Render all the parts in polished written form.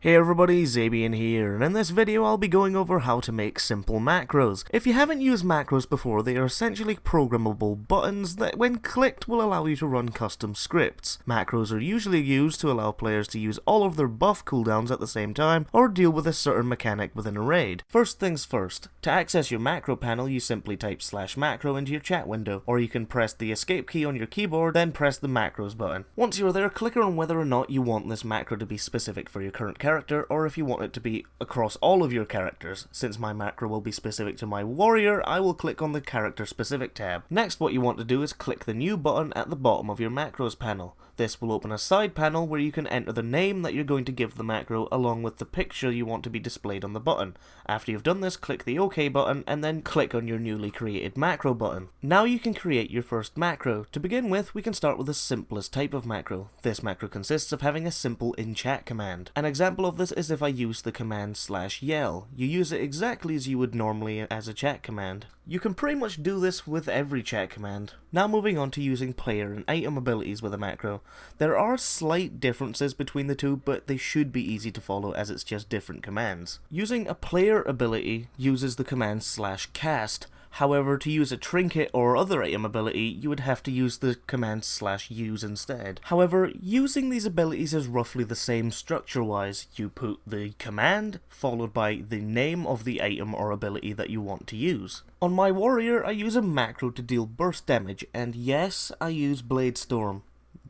Hey everybody, Zabian here, and in this video I'll be going over how to make simple macros. If you haven't used macros before, they are essentially programmable buttons that when clicked will allow you to run custom scripts. Macros are usually used to allow players to use all of their buff cooldowns at the same time, or deal with a certain mechanic within a raid. First things first, to access your macro panel you simply type /macro into your chat window, or you can press the escape key on your keyboard, then press the macros button. Once you're there, click on whether or not you want this macro to be specific for your current character, or if you want it to be across all of your characters. Since my macro will be specific to my warrior, I will click on the character specific tab. Next, what you want to do is click the new button at the bottom of your macros panel. This will open a side panel where you can enter the name that you're going to give the macro along with the picture you want to be displayed on the button. After you've done this, click the OK button and then click on your newly created macro button. Now you can create your first macro. To begin with, we can start with the simplest type of macro. This macro consists of having a simple in-chat command. An example of this is if I use the command /yell. You use it exactly as you would normally as a chat command. You can pretty much do this with every chat command. Now moving on to using player and item abilities with a macro. There are slight differences between the two, but they should be easy to follow as it's just different commands. Using a player ability uses the command /cast. However, to use a trinket or other item ability, you would have to use the command /use instead. However, using these abilities is roughly the same structure-wise. You put the command, followed by the name of the item or ability that you want to use. On my warrior, I use a macro to deal burst damage, and yes, I use Blade Storm.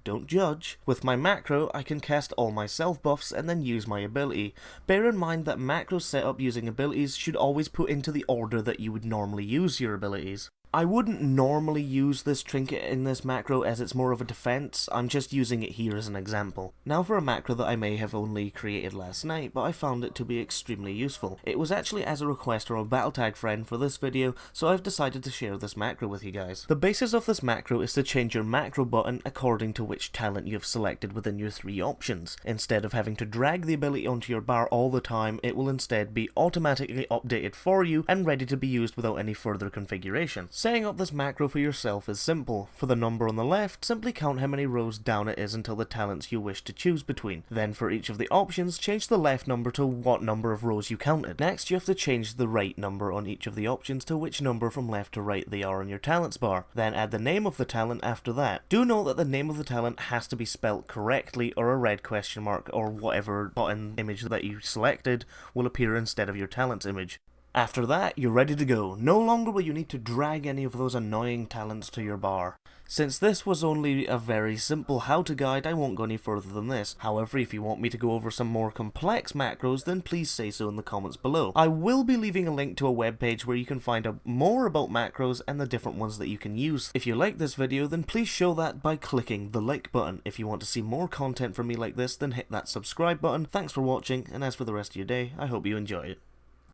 Don't judge. With my macro, I can cast all my self buffs and then use my ability. Bear in mind that macro setup using abilities should always put into the order that you would normally use your abilities. I wouldn't normally use this trinket in this macro as it's more of a defense. I'm just using it here as an example. Now for a macro that I may have only created last night, but I found it to be extremely useful. It was actually as a request from a battle tag friend for this video, so I've decided to share this macro with you guys. The basis of this macro is to change your macro button according to which talent you've selected within your 3 options. Instead of having to drag the ability onto your bar all the time, it will instead be automatically updated for you and ready to be used without any further configuration. Setting up this macro for yourself is simple. For the number on the left, simply count how many rows down it is until the talents you wish to choose between. Then for each of the options, change the left number to what number of rows you counted. Next, you have to change the right number on each of the options to which number from left to right they are on your talents bar. Then add the name of the talent after that. Do note that the name of the talent has to be spelt correctly, or a red question mark or whatever button image that you selected will appear instead of your talents image. After that, you're ready to go. No longer will you need to drag any of those annoying talents to your bar. Since this was only a very simple how-to guide, I won't go any further than this. However, if you want me to go over some more complex macros, then please say so in the comments below. I will be leaving a link to a webpage where you can find out more about macros and the different ones that you can use. If you like this video, then please show that by clicking the like button. If you want to see more content from me like this, then hit that subscribe button. Thanks for watching, and as for the rest of your day, I hope you enjoy it.